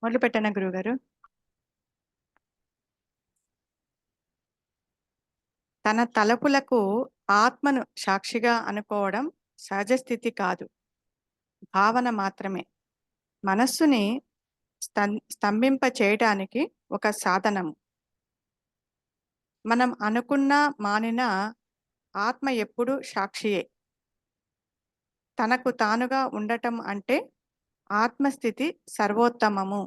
మొదలుపెట్టానా గురువుగారు? తన తలపులకు ఆత్మను సాక్షిగా అనుకోవడం సహజ స్థితి కాదు, భావన మాత్రమే. మనస్సుని స్తంభింప చేయటానికి ఒక సాధనము. మనం అనుకున్నా మానినా ఆత్మ ఎప్పుడూ సాక్షియే. తనకు తానుగా ఉండటం అంటే ఆత్మస్థితి సర్వోత్తమము.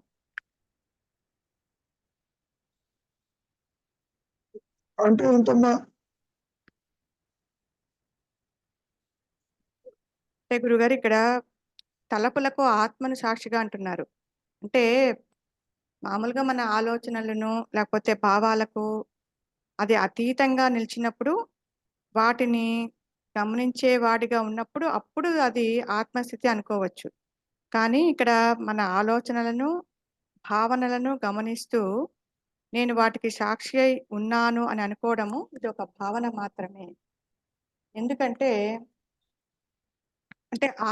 అంటే ఏంటమ్మా? అంటే గురుగారు, ఇక్కడ తలపులకు ఆత్మను సాక్షిగా అంటున్నారు. అంటే మామూలుగా మన ఆలోచనలను లేకపోతే భావాలకు అది అతీతంగా నిలిచినప్పుడు, వాటిని గమనించే వాడిగా ఉన్నప్పుడు అప్పుడు అది ఆత్మస్థితి అనుకోవచ్చు. కానీ ఇక్కడ మన ఆలోచనలను, భావనలను గమనిస్తూ నేను వాటికి సాక్షి అయి ఉన్నాను అని అనుకోవడము ఇది ఒక భావన మాత్రమే. ఎందుకంటే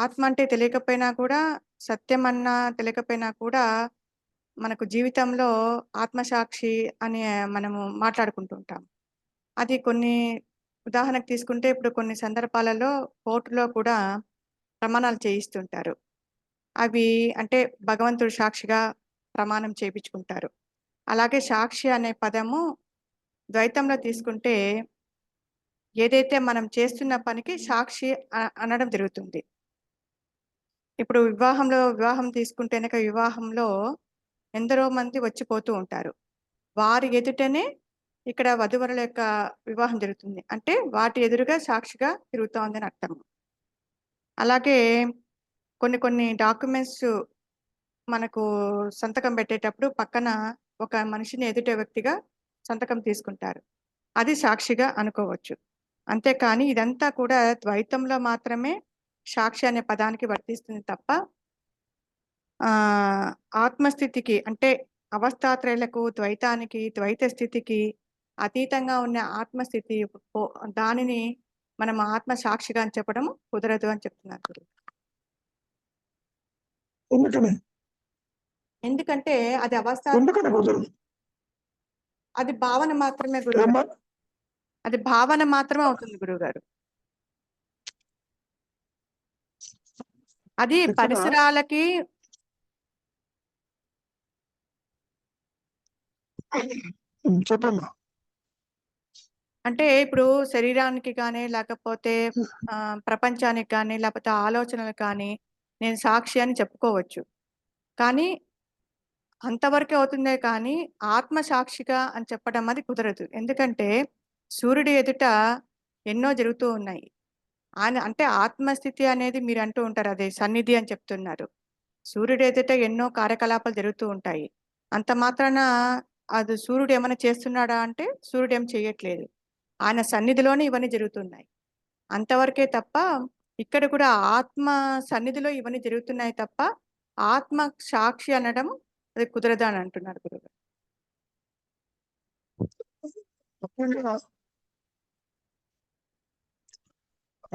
ఆత్మ అంటే తెలియకపోయినా కూడా, సత్యం అన్నా తెలియకపోయినా కూడా మనకు జీవితంలో ఆత్మసాక్షి అని మనము మాట్లాడుకుంటూ ఉంటాం. అది కొన్ని ఉదాహరణకు తీసుకుంటే ఇప్పుడు కొన్ని సందర్భాలలో కోర్టులో కూడా ప్రమాణాలు చేయిస్తుంటారు. అవి అంటే భగవంతుడు సాక్షిగా ప్రమాణం చేయించుకుంటారు. అలాగే సాక్షి అనే పదము ద్వైతంలో తీసుకుంటే ఏదైతే మనం చేస్తున్న పనికి సాక్షి అనడం జరుగుతుంది. ఇప్పుడు వివాహం తీసుకుంటే కనుక వివాహంలో ఎందరో మంది వచ్చిపోతూ ఉంటారు. వారి ఎదుటనే ఇక్కడ వధువరుల యొక్క వివాహం జరుగుతుంది. అంటే వాటి ఎదురుగా సాక్షిగా తిరుగుతోందని అర్థం. అలాగే కొన్ని కొన్ని డాక్యుమెంట్స్ మనకు సంతకం పెట్టేటప్పుడు పక్కన ఒక మనిషిని ఎదుట వ్యక్తిగా సంతకం తీసుకుంటారు. అది సాక్షిగా అనుకోవచ్చు. అంతేకాని ఇదంతా కూడా ద్వైతంలో మాత్రమే సాక్షి అనే పదానికి వర్తిస్తుంది తప్ప ఆత్మస్థితికి అంటే అవస్థాత్రయాలకు, ద్వైతానికి, ద్వైత స్థితికి అతీతంగా ఉన్న ఆత్మస్థితి దానిని మనం ఆత్మ సాక్షిగా అని చెప్పడం కుదరదు అని చెప్తున్నారు. ఎందుకంటే అది అది భావన మాత్రమే గురువు. అది భావన మాత్రమే అవుతుంది గురువుగారు. అది పరిసరాలకి చెప్పమ్మా. అంటే ఇప్పుడు శరీరానికి కానీ లేకపోతే ప్రపంచానికి కానీ లేకపోతే ఆలోచనలకు కానీ నేను సాక్షి అని చెప్పుకోవచ్చు. కానీ అంతవరకే అవుతుందే కానీ ఆత్మ సాక్షిగా అని చెప్పడం అది కుదరదు. ఎందుకంటే సూర్యుడి ఎదుట ఎన్నో జరుగుతూ ఉన్నాయి. ఆయన అంటే ఆత్మస్థితి అనేది మీరు అంటూ ఉంటారు, అదే సన్నిధి అని చెప్తున్నారు. సూర్యుడు ఎదుట ఎన్నో కార్యకలాపాలు జరుగుతూ ఉంటాయి. అంత మాత్రాన అది సూర్యుడు ఏమైనా చేస్తున్నాడా అంటే సూర్యుడు ఏం చేయట్లేదు. ఆయన సన్నిధిలోనే ఇవన్నీ జరుగుతున్నాయి. అంతవరకే తప్ప ఇక్కడ కూడా ఆత్మ సన్నిధిలో ఇవన్నీ జరుగుతున్నాయి తప్ప ఆత్మ సాక్షి అనడం అది కుదరదు అని అంటున్నారు గురువు.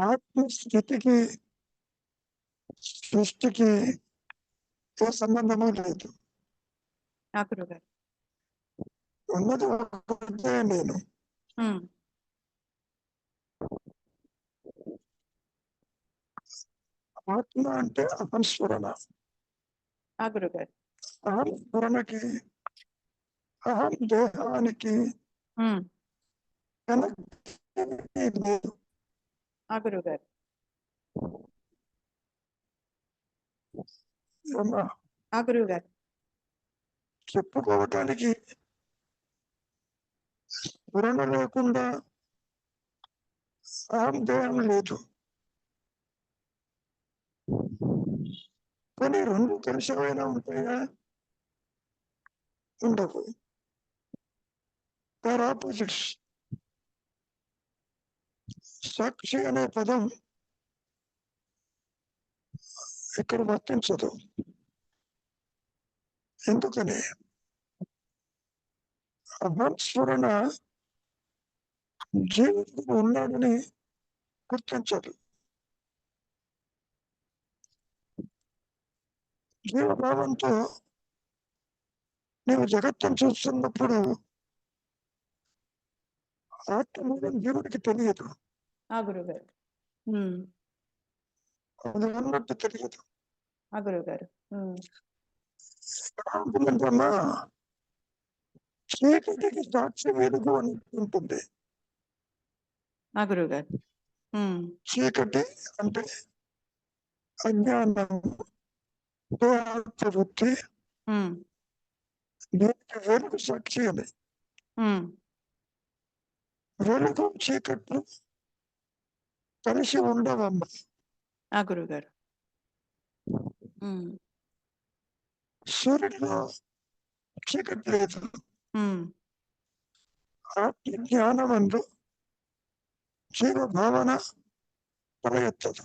ఆత్మస్థితికి సృష్టికి ఏ సంబంధము లేదు. నా గురువు గారు ఉన్నది ఒకటే నేను. ఆత్మ అంటే అహంస్ఫురణ. ఆ గురువు గారు అహంస్ఫురణకి అహం దేహానికి లేదు. ఆ గురువు గారు ఆ గురువు గారు చెప్పుకోవటానికి స్ఫురణ లేకుండా అహం దేహం లేదు. కానీ రెండు కలిసిపోయినా ఉంటాయా? ఉండవు. Are opposites. సాక్షి అనే పదం ఇక్కడ వర్తించదు. ఎందుకని? అహంస్ఫురణ జీవితంలో ఉన్నాడని గుర్తించదు. జీవభావంతో నీవు జగత్తును చూస్తున్నప్పుడు ఆత్మ మూలం దేవుడికి తెలియదు. గురుగారు. అది ఉన్నట్టు తెలియదు. గురుగారు. ఎలా ఉంటుందంటమ్మా, చీకటికి సాక్షి వెలుగు అని ఉంటుంది. గురుగారు. చీకటి అంటే అజ్ఞానం, ప్రవృత్తి, దీనికి వెలుగు సాక్షి అని. వెలుగు చీకట్లు కలిసి ఉండవమ్మా. గురుగారు. సూర్యుడిలో చీకటి లేదు. ఆత్మ జ్ఞానమందు జీవ భావన తలెత్తదు.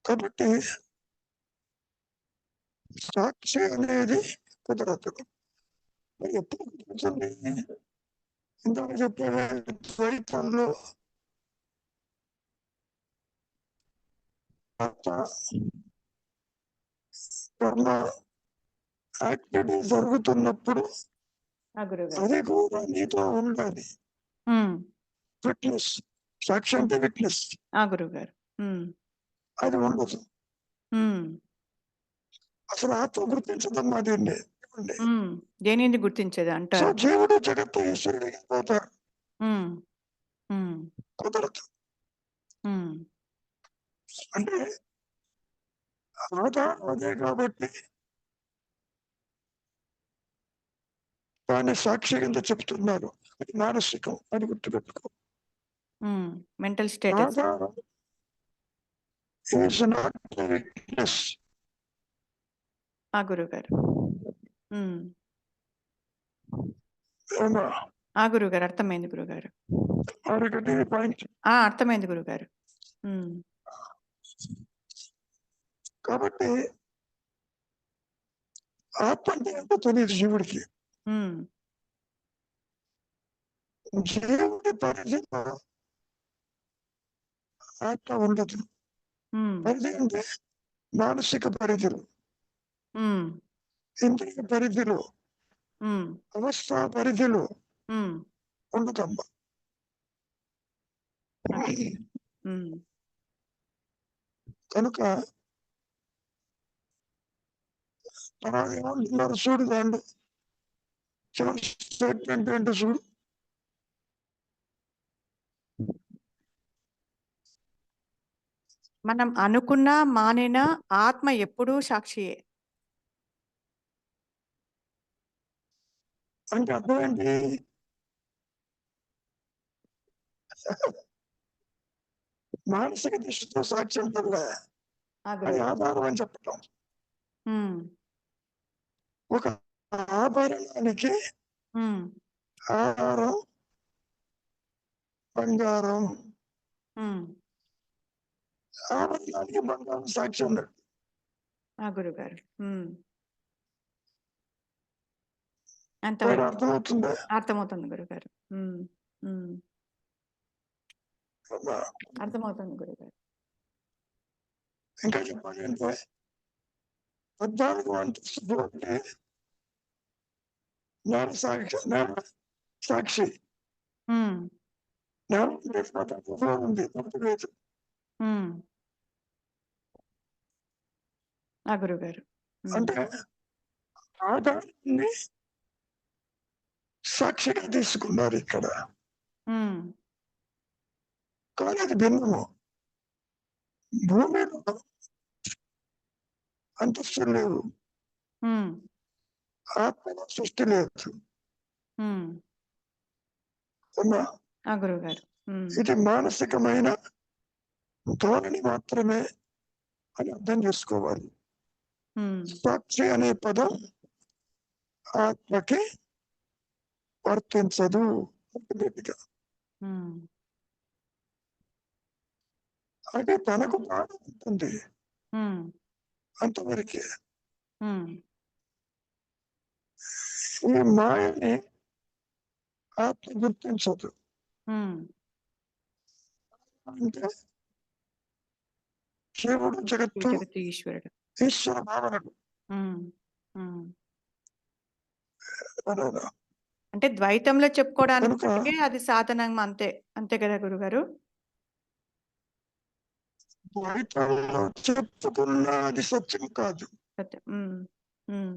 కాబట్టి సాక్షి అనేది కుదరదు. మరి ఎప్పుడు కుదురుతుంది? ఇందాక చెప్పే ద్వైతంలో ఆత్మ కర్మ యాక్టివిటీ జరుగుతున్నప్పుడు గురుగారు. అది కూడా నీతో ఉండాలి. విట్నెస్, సాక్షి అంటే విట్నెస్. గురుగారు. అది ఉండదు. అసలు ఆత్మ గుర్తించదమ్మా దీన్ని. దేనిని గుర్తించేది సో అంటారు? జీవుడు జగత్తు ఈశ్వరుడికి పోతారు. కుదరదు. అంటే ఆధారం అదే కాబట్టి దాన్ని సాక్షి కింద చెప్తున్నారు. అది మానసికం అని గుర్తుపెట్టుకో. Mental status. ఆధారం ఈజ్ నాట్ విట్నెస్. గురుగారు. ఏమా గురుగారు, అర్థమైంది గురుగారు. అరగటి పాయింట్. అర్థమైంది గురుగారు. కాబట్టి ఆత్మ అంటే ఎంతో తెలియదు జీవుడికి. జీవుడి పరిధిలో ఆత్మ ఉండదు. పరిధి అంటే మానసిక పరిధిలో, ఇంద్రియ పరిధిలో, అవస్థ పరిధిలో ఉండదమ్మా. కనుక ఏమంటున్నారు చూడు, దాంట్లో చివరి స్టేట్మెంట్ ఏంటో చూడు. మనం అనుకున్నా మానినా ఆత్మ ఎప్పుడూ సాక్షియే. అంటే అర్థం ఏంటి? మానసిక దృష్టితో సాక్ష్యం వల్ల అది ఆధారం అని చెప్పటం. ఒక ఆభరణానికి ఆధారం బంగారం, ఆభరణానికి బంగారం సాక్ష్యం లేదు. గురుగారు. అర్థమవుతుందా? అర్థమవుతుంది గురుగారు. అర్థమవుతుంది గురుగారు. ఇంకా చెప్పాలి అంటే 14 అంతస్తులు అంటే జ్ఞాన సాక్షి జ్ఞానం ఉంది, తప్పు లేదు. గురుగారు. అంటే ఆధారాన్ని సాక్షిగా తీసుకున్నారు ఇక్కడ. కానీ అది భిన్నము. భూమిలో అంతస్తులు లేవు, ఆత్మలో సృష్టి లేదు. గురుగారు. ఇది మానసికమైన ధోరణి మాత్రమే అని అర్థం చేసుకోవాలి. సాక్షి అనే పదం ఆత్మకి వర్తించదు. అది తనకు బాధ ఉంటుంది అంతవరకే. ఈ మాయని ఆత్మ గుర్తించదు. అంటే శివుడు జగత్తు ఈశ్వరుడు. ఈశ్వర భావనలు ఉమ్. అలాగా. అంటే ద్వైతంలో చెప్పుకోవడానికి కనుక మట్టుకే అది సాధనం అంతే అంతే కదా గురుగారు? ద్వైతంలో చెప్పుకున్న అది సత్యం కాదు. సత్యం. ఉమ్.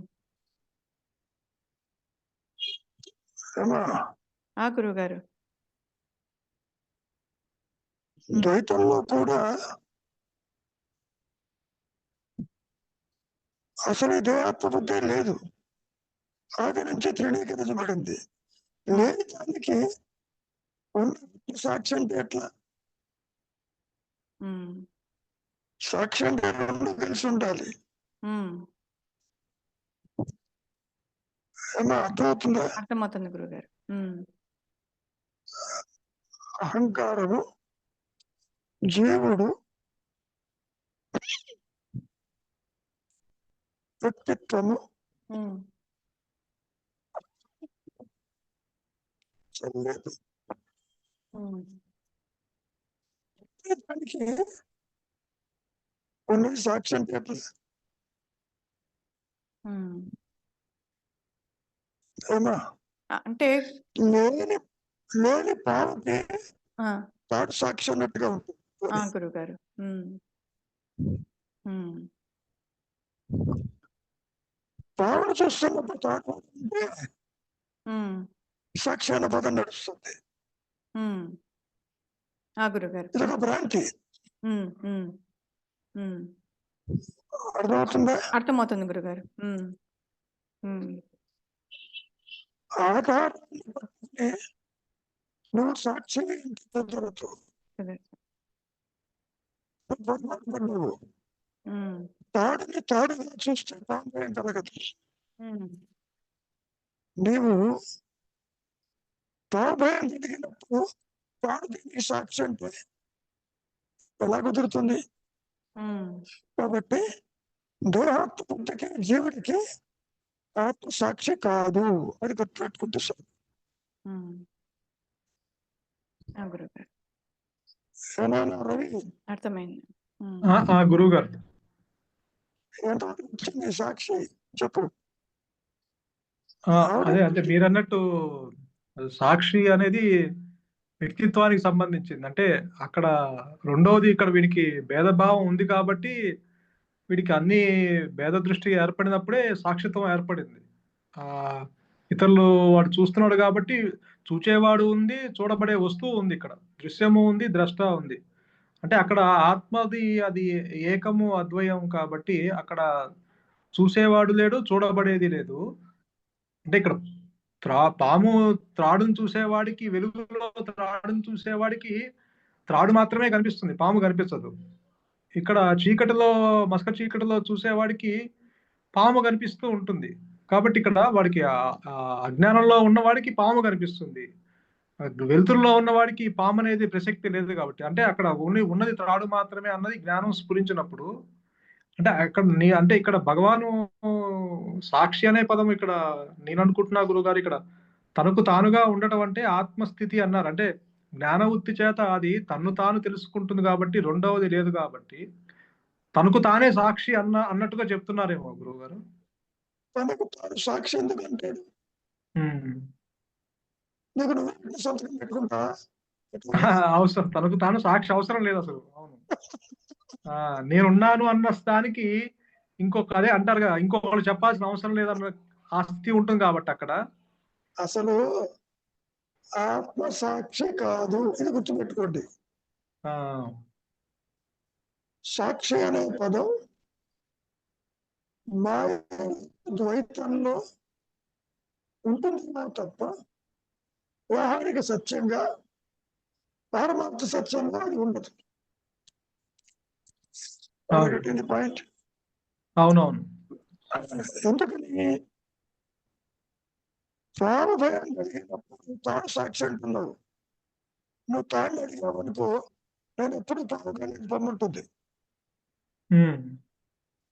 ఏమా? గురుగారు. ఉమ్. ద్వైతంలో కూడా అసలు ఈ దేహాత్మబుద్ధి లేదు. ఆది నుంచి తృణీకరించబడింది. లేని దానికి ఉన్న సాక్షి అంటే ఎట్లా? ఉమ్. సాక్షి అంటే రెండు కలిసి ఉండాలి. ఉమ్. ఏమో అర్థమవుతుందా? అర్థమవుతుంది గురుగారు. అహంకారము, జీవుడు, వ్యక్తిత్వము ఉమ్. లేదు. ఉమ్. దానికి ఉన్నది సాక్షి అంటే ఎట్లా? ఉమ్. ఏమా? అంటే లేని లేని పావుకి ఆ, తాడు సాక్షి అన్నట్టుగా ఉంటుంది. గురుగారు. పావును చూస్తున్నప్పుడు తాడు ఉంటే సాక్షి అన్న పదం నడుస్తుంది. గురుగారు. ఇదొక భ్రాంతి. ఉమ్. ఉమ్. ఉమ్. అర్థమవుతుందా? అర్థమవుతుంది గురుగారు. ఆధారాన్ని బట్టి నువ్వు సాక్షిని జరుగుతూ నువ్వు తాడుని తాడుగా చూస్తే పాంభయం కలగదు. నీవు పాంభయం కలిగినప్పుడు తాడు దీనికి సాక్షి అంటే ఎలా కుదురుతుంది? కాబట్టి దేహాత్మకి జీవుడికి ఆత్మ సాక్షి కాదు అని గుర్తుపెట్టుకుంటే సార్. గురుగారు. ఏమైనా రవి అర్థమైంది. గురువు గారు, ఎంతవరకు వచ్చింది సాక్షి చెప్పు. అదే అంటే మీరు అన్నట్టు సాక్షి అనేది వ్యక్తిత్వానికి సంబంధించింది. అంటే అక్కడ రెండవది ఇక్కడ వీడికి భేదభావం ఉంది కాబట్టి వీడికి అన్ని భేద దృష్టి ఏర్పడినప్పుడే సాక్షిత్వం ఏర్పడింది. ఆ ఇతరులు వాడు చూస్తున్నాడు కాబట్టి చూచేవాడు ఉంది, చూడబడే వస్తువు ఉంది, ఇక్కడ దృశ్యము ఉంది, ద్రష్ట ఉంది. అంటే అక్కడ ఆత్మది అది ఏకము అద్వయం కాబట్టి అక్కడ చూసేవాడు లేడు, చూడబడేది లేదు. అంటే ఇక్కడ పాము త్రాడును చూసేవాడికి, వెలుగులో త్రాడును చూసేవాడికి త్రాడు మాత్రమే కనిపిస్తుంది, పాము కనిపించదు. ఇక్కడ చీకటిలో, మసక చీకటిలో చూసేవాడికి పాము కనిపిస్తూ ఉంటుంది. కాబట్టి ఇక్కడ వాడికి అజ్ఞానంలో ఉన్నవాడికి పాము కనిపిస్తుంది, వెలుతురులో ఉన్నవాడికి పాము అనేది ప్రసక్తి లేదు. కాబట్టి అంటే అక్కడ ఉన్నది త్రాడు మాత్రమే అన్నది జ్ఞానం స్ఫురించినప్పుడు, అంటే అక్కడ అంటే ఇక్కడ భగవాను సాక్షి అనే పదం ఇక్కడ నేను అనుకుంటున్నా గురుగారు, ఇక్కడ తనకు తానుగా ఉండటం అంటే ఆత్మస్థితి అన్నారు. అంటే జ్ఞానవృత్తి చేత అది తన్ను తాను తెలుసుకుంటుంది కాబట్టి రెండవది లేదు కాబట్టి తనకు తానే సాక్షి అన్నట్టుగా చెప్తున్నారేమో గురువు గారు. తనకు తాను సాక్షి ఎందుకంటాడు? సంతకం పెట్టుకుంటా అవసరం, తనకు తాను సాక్షి అవసరం లేదు అసలు. అవును, నేనున్నాను అన్న స్థానికి ఇంకొక అదే అంటారు కదా, ఇంకొకళ్ళు చెప్పాల్సిన అవసరం లేదన్న ఆ స్థితి ఉంటుంది కాబట్టి అక్కడ అసలు ఆత్మ సాక్షి కాదు, ఇది గుర్తుపెట్టుకోండి. సాక్షి అనే పదం మాయ ద్వైతంలో ఉంటుంది తప్ప వ్యవహారిక సత్యంగా, పారమార్థ సత్యంగా అది ఉండదు. పాయింట్. అవునవును. ఎందుకని తాను భయం కలిగినప్పుడు తాను సాక్షి అంటున్నావు. నువ్వు తాను అడిగావు అనుకో, నేను ఎప్పుడు తాను కలిగి పొమ్మంటుంది.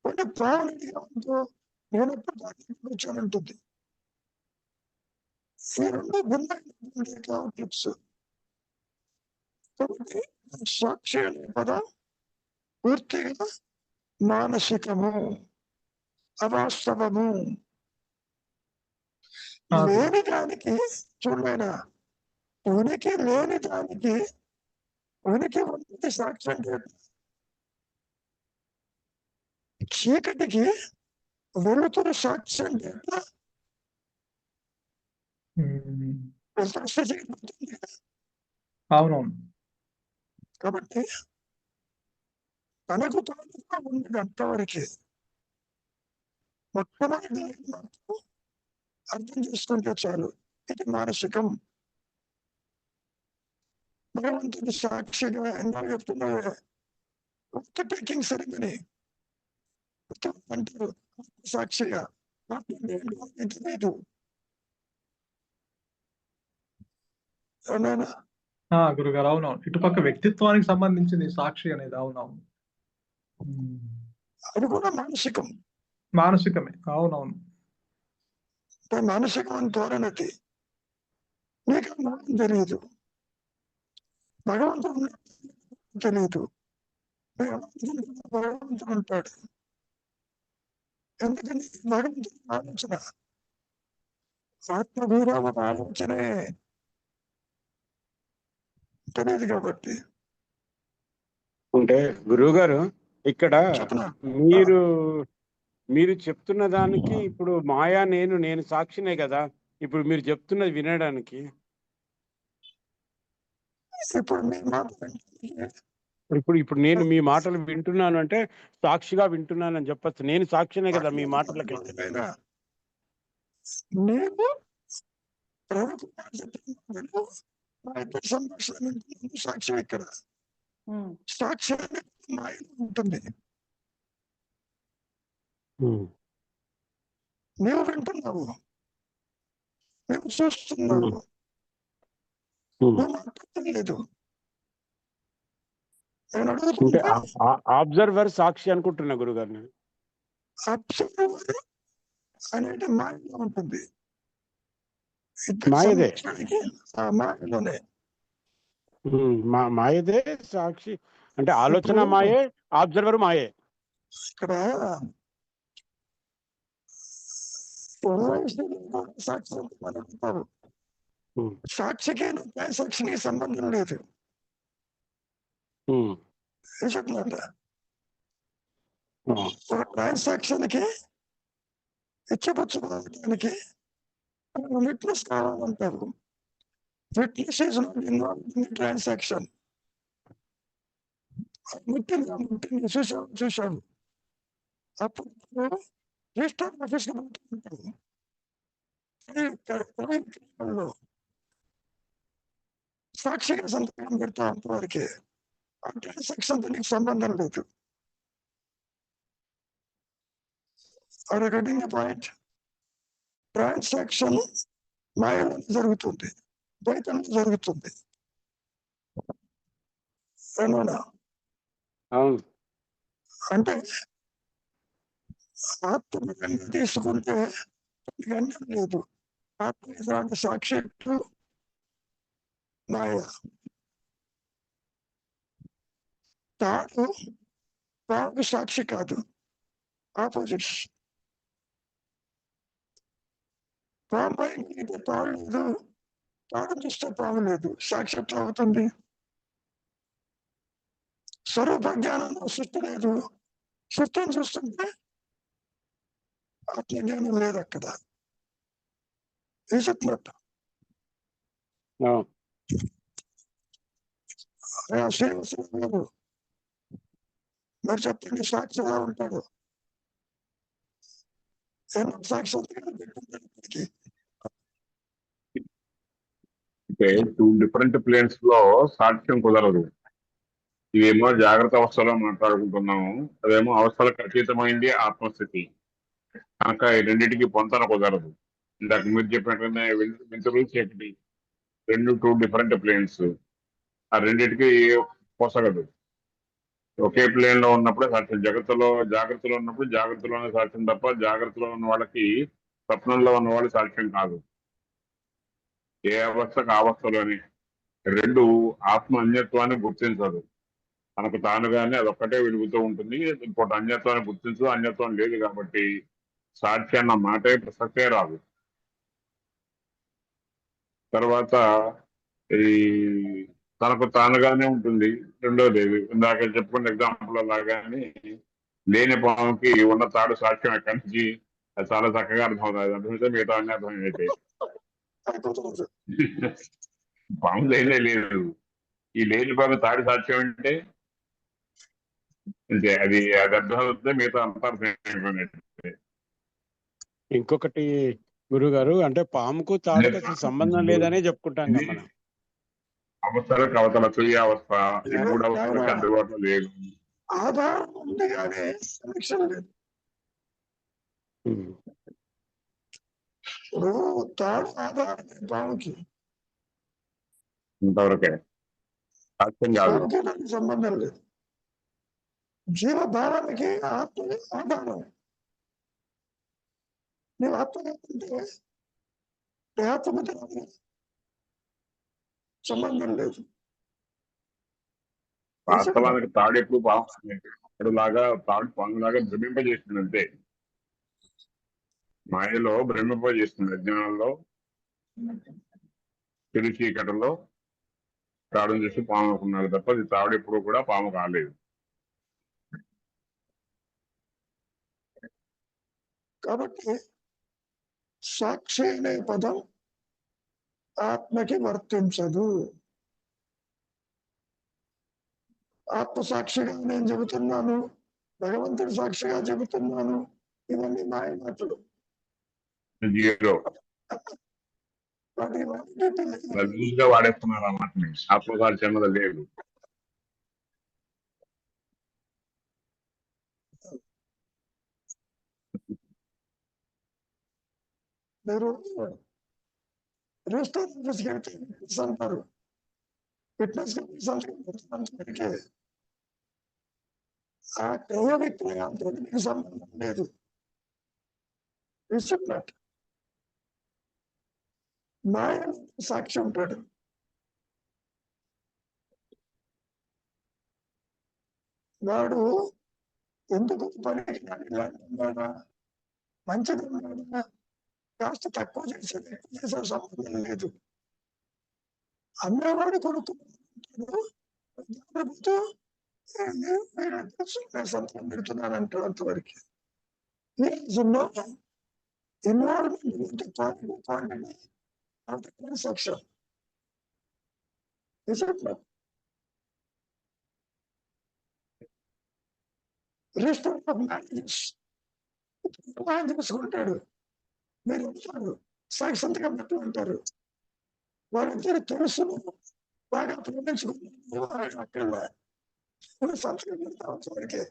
అంటే తాను అడిగావు నేను ఎప్పుడు దాన్ని కూర్చొని. ఈ రెండు భిన్నమైన కాన్ఫ్లిక్ట్స్. కాబట్టి సాక్షి అనే పదం పూర్తిగా మానసికము. అవాస్తవము. ఆ, లేని దానికి చూడలేనా, ఉనికి లేని దానికి ఉనికి ఉన్నది సాక్ష్యం లేదు. చీకటికి వెలుతురు సాక్ష్యం లేదు. ఉమ్, వెలుతురు స్థితికి ఉంటుంది. అవునవును. కాబట్టి తనకు తానుగా ఉన్నది అంతవరకే. మొట్టమొదటి మాత్రం అర్థం చేసుకుంటే చాలు. ఇది మానసికం. భగవంతుడి సాక్షిగా ఎలా చెప్తున్నారు, ఒక్క టేకింగ్ సెరమనీ అంటారు సాక్షిగా. ఇది లేదు. అవునా? గురుగారు, అవునవును. ఇటుపక్క వ్యక్తిత్వానికి సంబంధించింది సాక్షి అనేది. అవునవును. ఉమ్, అది కూడా మానసికం. మానసికమే. అవునవును. మానసికం ధోరణి. నీకు మౌనం తెలియదు, భగవంతుడు తెలియదు. భగవంతుడు ఉంటాడు. ఎందుకని భగవంతుడి ఆలోచన ఆత్మభూరామ ఆలోచనే తెలియదు కాబట్టి. అంటే గురువు గారు, ఇక్కడ చెప్పనా? మీరు మీరు చెప్తున్న దానికి ఇప్పుడు మాయా నేను సాక్షినే కదా ఇప్పుడు మీరు చెప్తున్నది వినడానికి. ఇప్పుడు మీ మాట ఇప్పుడు ఇప్పుడు నేను మీ మాటలు వింటున్నాను అంటే సాక్షిగా వింటున్నాను అని చెప్పచ్చు. నేను సాక్షినే కదా మీ మాటలకి. నేను మా ఇద్దరి సంభాషణ సాక్ష్యం ఇక్కడ. సాక్ష్యం మాయలో ఉంటుంది. నువ్వు వింటున్నావు, నువ్వు చూస్తున్నావు, నువ్వు మాట్లాడలేదు. నేను అంటే అడుగుతుంటే అబ్జర్వర్ సాక్షి అనుకుంటున్నా గురుగారిని. అబ్జర్వర్ అనేది మాయలో ఉంటుంది. మాయదే. మాయలోనే మాయదే సాక్షి. అంటే ఆలోచన మాయే, అబ్జర్వర్ మాయే. ఇక్కడ సాక్షి అంటారు. సాక్షికి ట్రాన్సాక్షన్కి సంబంధం లేదు. చెప్తున్నట ఒక ట్రాన్సాక్షన్ కి ఇచ్చపుచ్చుకోవడానికి విట్నెస్ కావాలంటారు. Witness is not involved in transaction. ముట్టింది చూశాడు అప్పుడు రిజిస్టర్ ఆఫీస్కి ఉంటారు. సాక్షిగా సంతకం పెడతా అంతవరకే. ఆ ట్రాన్సాక్షన్ దీనికి సంబంధం లేదు. Recording point. ట్రాన్సాక్షన్ మాయలో జరుగుతుంది, బయటలో జరుగుతుంది. అంటే ఆత్మ తీసుకుంటే గండం లేదు. ఆత్మ సాక్షి మాయ. తాగు సాక్షి కాదు, ఆపోజిట్స్. పాము తాగు లేదు, తాగు చూస్తే పాము లేదు, సాక్షి ఎట్లా అవుతుంది? స్వరూప జ్ఞానంలో సృష్టి లేదు, సృష్టిని చూస్తుంటే ఆత్మజ్ఞానం లేదు అక్కడ. చెప్పినట్టు శ్రీనివాసరావు మరి చెప్పండి, సాక్షి ఎలా ఉంటాడు? సాక్షి అంటే 2 డిఫరెంట్ ప్లేన్స్ లో సాక్ష్యం కుదరదు. ఇదేమో జాగ్రత్త అవస్థలో మాట్లాడుకుంటున్నాము, అదేమో అవస్థలకు అతీతమైంది ఆత్మస్థితి. కనుక ఈ రెండింటికి పొంతన కుదరదు. ఇందాక మీరు చెప్పినట్లనే వెలుతురు చీకటి 2 డిఫరెంట్ ప్లేన్స్. ఆ రెండింటికి పొసగదు. ఒకే ప్లేన్ లో ఉన్నప్పుడే సాక్ష్యం. జాగ్రత్తలో ఉన్నప్పుడు జాగ్రత్తలోనే సాక్ష్యం తప్ప జాగ్రత్తలో ఉన్న వాళ్ళకి స్వప్నంలో ఉన్న వాళ్ళు సాక్ష్యం కాదు. ఏ అవస్థకు అవస్థలోనే. 2 ఆత్మ అన్యత్వాన్ని గుర్తించదు. తనకు తానుగానే అదొక్కటే వెలుగుతూ ఉంటుంది. ఇంకోటి అన్యత్వాన్ని గుర్తించదు. అన్యత్వం లేదు కాబట్టి సాక్షి అన్న మాటే ప్రసక్తే రాదు. తర్వాత ఈ తనకు తానుగానే ఉంటుంది. రెండోది ఇందాక చెప్పుకున్న ఎగ్జాంపుల్ లాగానే లేని పాముకి ఉన్న తాడు సాక్ష్యం ఎక్కడి నుంచి అది చాలా చక్కగా అర్థమవుతుంది. అర్థమైతే మిగతా అన్ని అర్థమైతే అయిపోతుంది. పాము లేనే లేదు. ఈ లేని పాము తాడు సాక్ష్యం అంటే అంతే. అది అర్థమవుతుంది, మిగతా అంతా అర్థమైపోయినట్టు. ఇంకొకటి గురుగారు, అంటే పాముకు తాడుకు అసలు సంబంధం లేదనే చెప్పుకుంటాం కదా మనం. అవస్థలకు అవతల తుయ్య అవస్థ, ఈ మూడు అవస్థలకు అందుబాటులో లేదు. ఆధారం ఉంది కానీ కనెక్షన్ లేదు. ఇప్పుడు తాడు ఆధారం పాముకి, ఇంతవరకే సాక్ష్యం కాదు. పాముకి దానికి సంబంధం లేదు. జీవధారానికి ఆత్మ ఆధారం. నీవు ఆత్మ అంటే ఆత్మతో సంబంధం లేదు. వాస్తవానికి తాడు ఎప్పుడు పాము లాగా తాడు పాము లాగా భ్రమింపజేస్తుంది అంతే. మాయలో భ్రమింపజేస్తుంది. అజ్ఞానంలో తిరు చీకటిలో తాడును చూసి పాము అనుకున్నారు తప్ప అది తాడు ఎప్పుడు కూడా పాము కాలేదు. కాబట్టి సాక్షి అనే పదం ఆత్మకి వర్తించదు. ఆత్మ సాక్షిగా నేను చెబుతున్నాను, భగవంతుడి సాక్షిగా చెబుతున్నాను, ఇవన్నీ మాయ మాటలు. జీరో లూజ్గా వాడేస్తున్నారు ఆ మాటని. ఆత్మసాక్షి అన్నది లేదు. మీరు రిజిస్టర్ ఆఫీస్కి వెళ్తే అంటారు, ఫిట్నెస్ సంతకే ఆ క్రియ విక్రయంతో మీకు సంబంధం లేదు. విసుకున్నట్టు మాయ సాక్షి ఉంటాడు. వాడు ఎందుకు పనికి ఇలాంటి మంచిది ఉన్నాడా, కాస్త తక్కువ చేసేది చేసే సంబంధం లేదు. అమ్మేవాడు కొనుక్కున్నాడు, సంతకం పెడుతున్నానంటాడు. అంతవరకు involvement section register of marriages చేసుకుంటాడు. మీరు ఉంటారు సాక్షి సంతకం పెట్టు అంటారు. వాళ్ళిద్దరు తెలుసు, బాగా ప్రేమించుకున్నారు. అక్కడ సంతకం పెడతాం వరకే.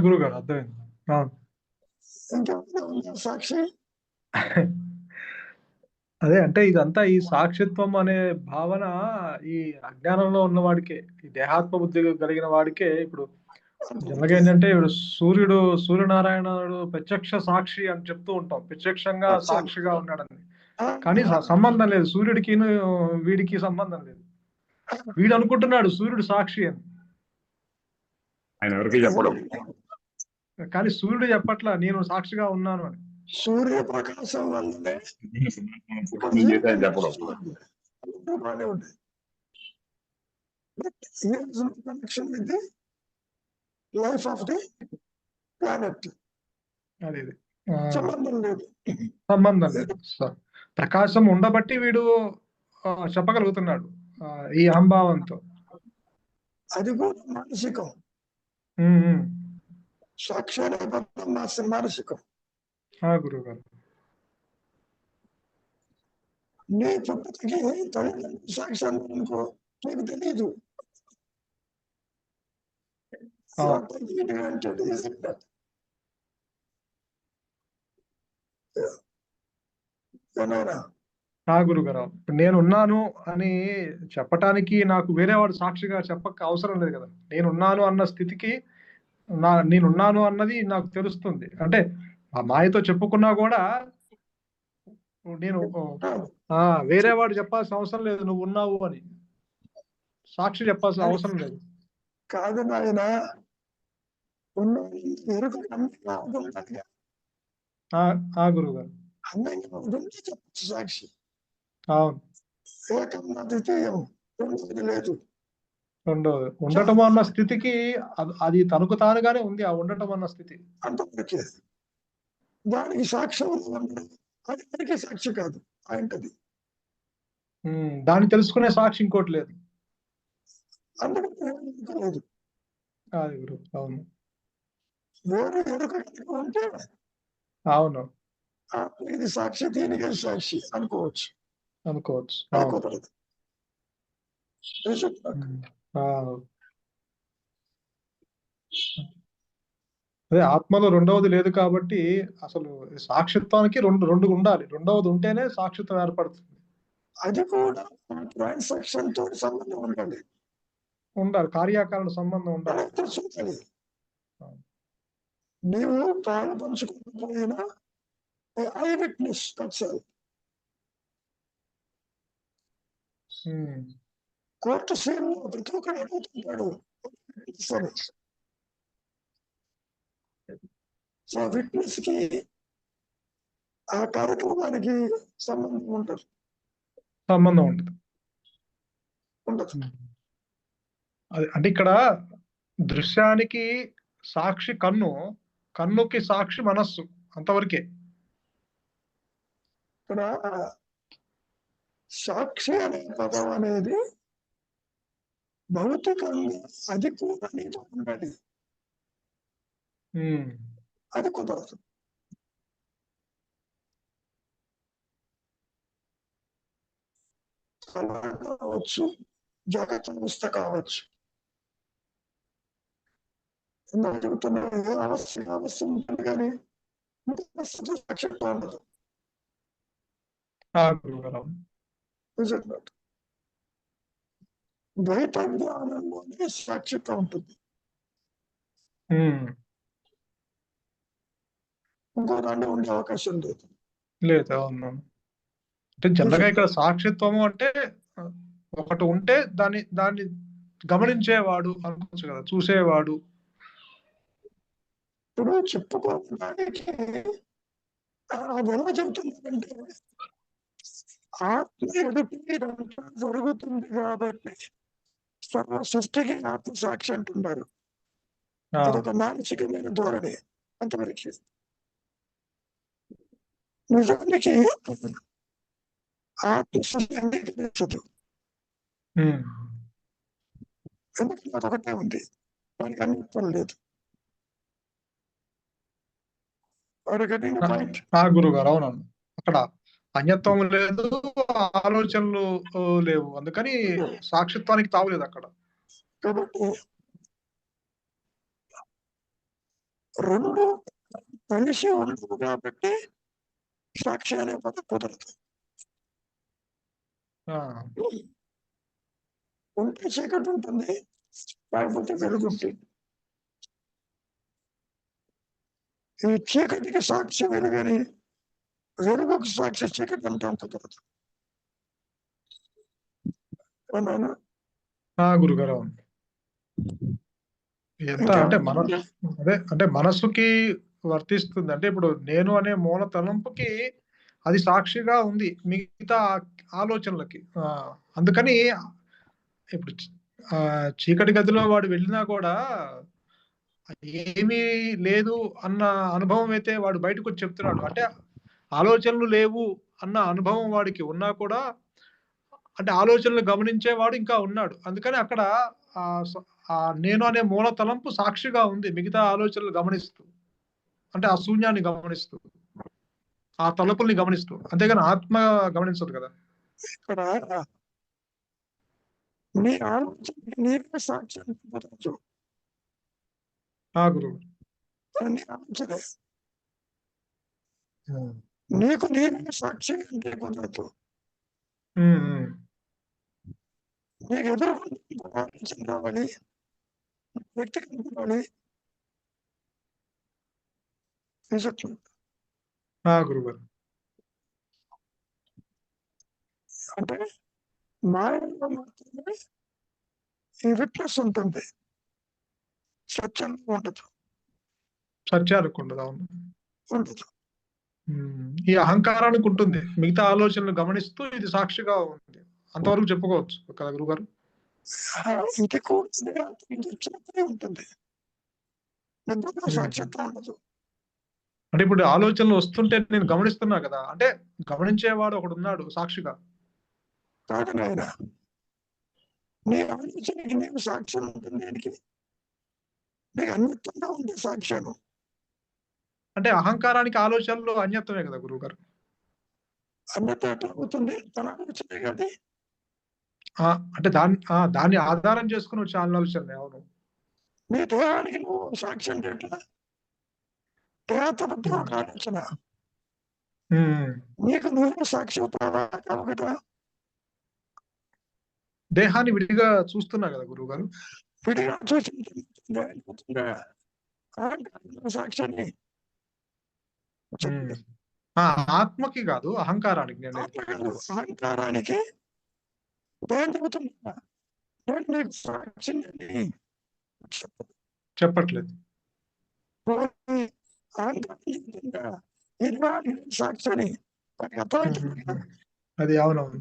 గురుగారు అర్థమైంది. ఇంకెవరైనా సాక్షి అదే అంటే ఇదంతా ఈ సాక్షిత్వం అనే భావన ఈ అజ్ఞానంలో ఉన్న వాడికే, ఈ దేహాత్మ బుద్ధి కలిగిన వాడికే. ఇప్పుడు జనరల్గా ఏంటంటే ఇప్పుడు సూర్యనారాయణుడు ప్రత్యక్ష సాక్షి అని చెప్తూ ఉంటాం, ప్రత్యక్షంగా సాక్షిగా ఉన్నాడని. కానీ సంబంధం లేదు, సూర్యుడికి వీడికి సంబంధం లేదు. వీడు అనుకుంటున్నాడు సూర్యుడు సాక్షి అని, ఆయన ఎవరికి చెప్పడం. కానీ సూర్యుడు చెప్పట్లా నేను సాక్షిగా ఉన్నాను అని. సూర్యప్రకాశం వల్లనే చెప్పడం. Connection with the life of the planet అది సంబంధం లేదు. సంబంధం లేదు. ప్రకాశం ఉండబట్టి వీడు చెప్పగలుగుతున్నాడు ఈ అహంభావంతో. అది కూడా మానసికం. సాక్షి అనే పదం మానసికం. గురువు గారు, నీ పుట్టుకకి తల్లిదండ్రులు సాక్షి అనుకో, నీకు తెలియదు. గురుగారు, నేనున్నాను అని చెప్పటానికి నాకు వేరేవాడు సాక్షిగా చెప్పక అవసరం లేదు కదా. నేనున్నాను అన్న స్థితికి నేనున్నాను అన్నది నాకు తెలుస్తుంది. అంటే ఆ మాయతో చెప్పుకున్నా కూడా నేను వేరేవాడు చెప్పాల్సిన అవసరం లేదు నువ్వు ఉన్నావు అని. సాక్షి చెప్పాల్సిన అవసరం లేదు. కాదు నాయన, ఉన్న ఎరుక గురువు గారు. అందంగా గురించి చెప్పచ్చు సాక్షి. అవును. ఏకం ద్వితీయం, రెండోది లేదు. రెండోది ఉండటం అన్న స్థితికి అది తనకు తానుగానే ఉంది. ఆ ఉండటం అన్న స్థితి అంతవరకే. దానికి సాక్ష్యం అది మనకి సాక్షి కాదు, ఆయనకది. దాన్ని తెలుసుకునే సాక్షి ఇంకోటి లేదు. అందుకని లేదు. అది గురు. అవును, వేరే ఎరుక ఉంటే అవును, ఇది సాక్షి, దీనికే సాక్షి అనుకోవచ్చు. అనుకోవచ్చు. అనుకోకూడదు. అదే ఆత్మలో రెండవది లేదు కాబట్టి అసలు సాక్షిత్వానికి రెండు ఉండాలి. రెండవది ఉంటేనే సాక్షిత్వం ఏర్పడుతుంది. అది కూడా ట్రాన్సాక్షన్ తోటి సంబంధం ఉండాలి. కార్యకారణ సంబంధం ఉండాలి. చూడాలి. నీవు పాలు పంచుకోకపోయినా ఐ విట్నెస్, కోర్టు సీన్ ప్రతి ఒక్కరు అడుగుతుంటాడు. సో విట్నెస్ కి ఆ కార్యక్రమానికి సంబంధం ఉంటుంది. అంటే ఇక్కడ దృశ్యానికి సాక్షి కన్నుకి సాక్షి మనస్సు, అంతవరకే. ఇక్కడ సాక్షి అనే పదం అనేది భౌతికంగా అది కూడా నీతో ఉండాలి. అది కుదరదు. కావచ్చు, జగత్ వ్యవస్థ కావచ్చు. ఎందుకు చెబుతున్నా, అవస్థ ఉంటుంది కానీ సాక్షిత్వం ఉండదు. బయట జ్ఞానంలోనే సాక్షిత్వం ఉంటుంది. ఇంకో దాంట్లో ఉండే అవకాశం లేదు. అవును. అంటే జనరల్గా ఇక్కడ సాక్షిత్వము అంటే ఒకటి ఉంటే దాన్ని గమనించేవాడు అనుకోవచ్చు కదా, చూసేవాడు. ఇప్పుడు చెప్పుకోవడానికి అది ఎలా చెబుతుందంటే, ఆత్మ ఎదుటి జరుగుతుంది కాబట్టి సర్వ సృష్టికి ఆత్మ సాక్షి అంటున్నారు. అదొక మానసికమైన ధోరణి. అంతవరకు నిజానికి ఆత్మ సృష్టి అంగీకరించదు. ఎందుకంటే అదొకటే ఉంది, వారికి అన్నిత్వం లేదు. గురువు గారు, అవునవును. అక్కడ అన్యత్వం లేదు, ఆలోచనలు లేవు, అందుకని సాక్షిత్వానికి తావులేదు అక్కడ. కాబట్టి రెండు కలిసి ఉండదు కాబట్టి సాక్షి అనే పదం కుదరదు. ఉంటే చీకటి ఉంటుంది, లేకపోతే వెలుగు ఉంటుంది. ఈ చీకటికి సాక్షి వెలుగని, వెలుగుకి సాక్షి చీకటి అంటాం కుదరదు. గురుగారు, ఎంత అంటే అంటే మనస్సుకి వర్తిస్తుంది. అంటే ఇప్పుడు నేను అనే మూల తలంపుకి అది సాక్షిగా ఉంది మిగతా ఆలోచనలకి. అందుకని ఇప్పుడు చీకటి గదిలో వాడు వెళ్ళినా కూడా ఏమీ లేదు అన్న అనుభవం అయితే వాడు బయటకు వచ్చి చెప్తున్నాడు. అంటే ఆలోచనలు లేవు అన్న అనుభవం వాడికి ఉన్నా కూడా, అంటే ఆలోచనలు గమనించేవాడు ఇంకా ఉన్నాడు. అందుకని అక్కడ నేను అనే మూల తలంపు సాక్షిగా ఉంది మిగతా ఆలోచనలు గమనిస్తూ, అంటే ఆ శూన్యాన్ని గమనిస్తూ, ఆ తలుపుల్ని గమనిస్తూ. అంతేగాని ఆత్మ గమనించదు కదా. ఇక్కడ నీ ఆలోచన నీకే సాక్షి అనుకోవచ్చు. గురువు, ఆలోచనే నీకు నేనే సాక్షి అంటే కుదరదు. నీకు ఎదురు రావాలి, వ్యక్తి కనుకోవాలి. గురువు అంటే మాయలో మాత్రమే ఈ విట్నెస్ ఉంటుంది, సత్యం ఉండదు. సత్యానికి ఉండదు. అవును. ఉండదు. ఈ అహంకారానికి ఉంటుంది. మిగతా ఆలోచనలు గమనిస్తూ ఇది సాక్షిగా ఉంది. అంతవరకు చెప్పుకోవచ్చు కదా గురుగారు? ఇది కూడా వచ్చినప్పుడే ఉంటుంది. నిద్రలో సాక్షిత్వం ఉండదు. అంటే ఇప్పుడు ఆలోచనలు వస్తుంటే నేను గమనిస్తున్నా కదా, అంటే గమనించేవాడు ఒకడు ఉన్నాడు సాక్షిగా. కాదు నాయన, నీ ఆలోచనకి నీకు సాక్ష్యం ఉంటుంది. దానికి నీకు అన్నితంగా ఉంది సాక్ష్యం. అంటే అహంకారానికి ఆలోచనలు అన్యత్వమే కదా గురువు గారు? అన్యత ఎట్లా అవుతుంది? తన ఆలోచనే కదా. అంటే దాన్ని ఆధారం చేసుకుని వచ్చే ఆలోచనలే. అవును. నీ దేహానికి నువ్వు సాక్ష్యం ఎట్లా? దేహతో ఒక ఆలోచన, నీకు నువ్వు సాక్షి కావు కదా. దేహాన్ని విడిగా చూస్తున్నా కదా గురువు గారు? విడిగా చూసి సాక్ష్యాన్ని ఆత్మకి కాదు, అహంకారానికి. నేను అహంకారానికి సాక్ష్యం చెప్పట్లేదు. సాక్షిని అది అవునవును.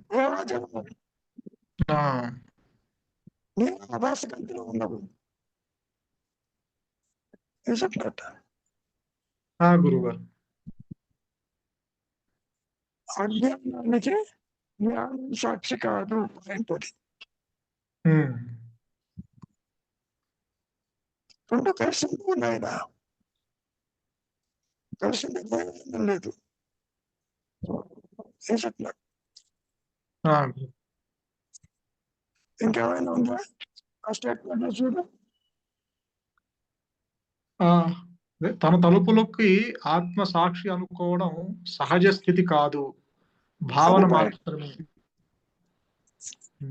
నేను ఆభాస గంటలో ఉన్నావు. గురువు గారు, అజ్ఞానానికి జ్ఞానం సాక్షి కాదు అంటది. రెండు కలిసి ఉన్నాయన, కలిసి లేదు. ఇంకేమైనా ఉందా ఆ స్టేట్మెంట్ చూడు? తన తలుపులకి ఆత్మ సాక్షి అనుకోవడం సహజ స్థితి కాదు, భావన మాత్రమే.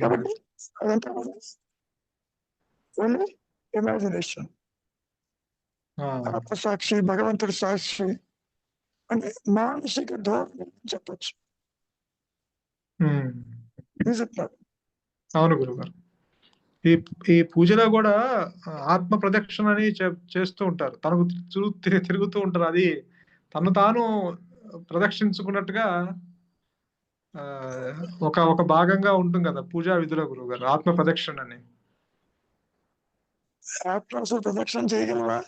కాబట్టి అదంతా ఓన్లీ ఇమాజినేషన్. ఆత్మసాక్షి, భగవంతుడి సాక్షి అంటే మానసిక ధోరణి చెప్పచ్చు. అవును గురుగారు. ఈ పూజలో కూడా ఆత్మ ప్రదక్షిణ అని చేస్తూ ఉంటారు. తనకు తిరుగుతూ ఉంటారు. అది తను తాను ప్రదక్షించుకున్నట్టుగా ఒక భాగంగా ఉంటుంది కదా పూజా విధిలో గురువు గారు, ఆత్మ ప్రదక్షిణ అని. ఆత్మ ప్రదక్షిణ చేయగలవా?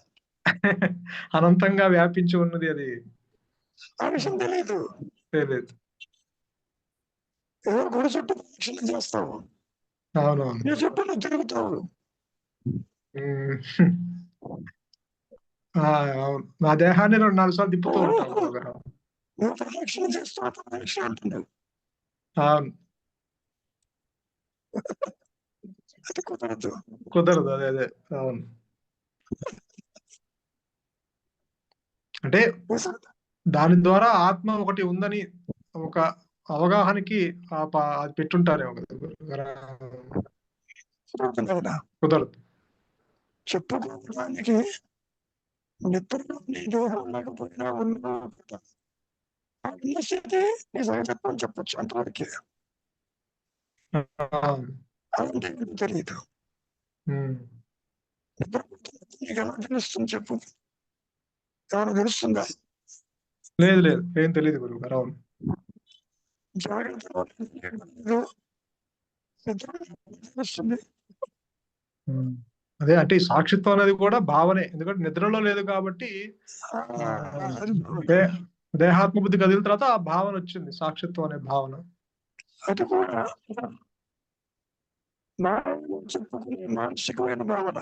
అనంతంగా వ్యాపించి ఉన్నది అది. ఆ విషయం తెలియదు. ఏదో గుడి చుట్టూ ప్రదక్షిణ చేస్తావు, అవునవును. నీ చుట్టూ నువ్వు తిరుగుతావు. అవును, నా దేహాన్ని 2-4 సార్లు తిప్పుతూ ఉంటాను. నువ్వు ప్రదక్షిణ చేస్తావు, ప్రదక్షిణ అంటున్నావు. అవును, అది కుదరదు. అదే అవును. అంటే దాని ద్వారా ఆత్మ ఒకటి ఉందని ఒక అవగాహనకి అది పెట్టుంటారేమో కదా. కుదరదు. చెప్పుకోవడానికి నిద్రలో నీ దోహం లేకపోయినా ఉన్నావు కదా, ఉన్న స్థితి నీ సహజత్వం చెప్పచ్చు అంతవరకే. అలాంటి తెలియదు. నీకు ఎలా తెలుస్తుంది చెప్పు? ఏమైనా తెలుస్తుందా? లేదు, ఏం తెలియదు గురువు గారు. అవును, జాగ్రత్తగా తెలుస్తుంది. అదే అంటే ఈ సాక్షిత్వం అనేది కూడా భావనే, ఎందుకంటే నిద్రలో లేదు కాబట్టి దేహాత్మ బుద్ధి కదిలిన తర్వాత ఆ భావన వచ్చింది, సాక్షిత్వం అనే భావన. అది కూడా చెప్పుకునే మానసికమైన భావన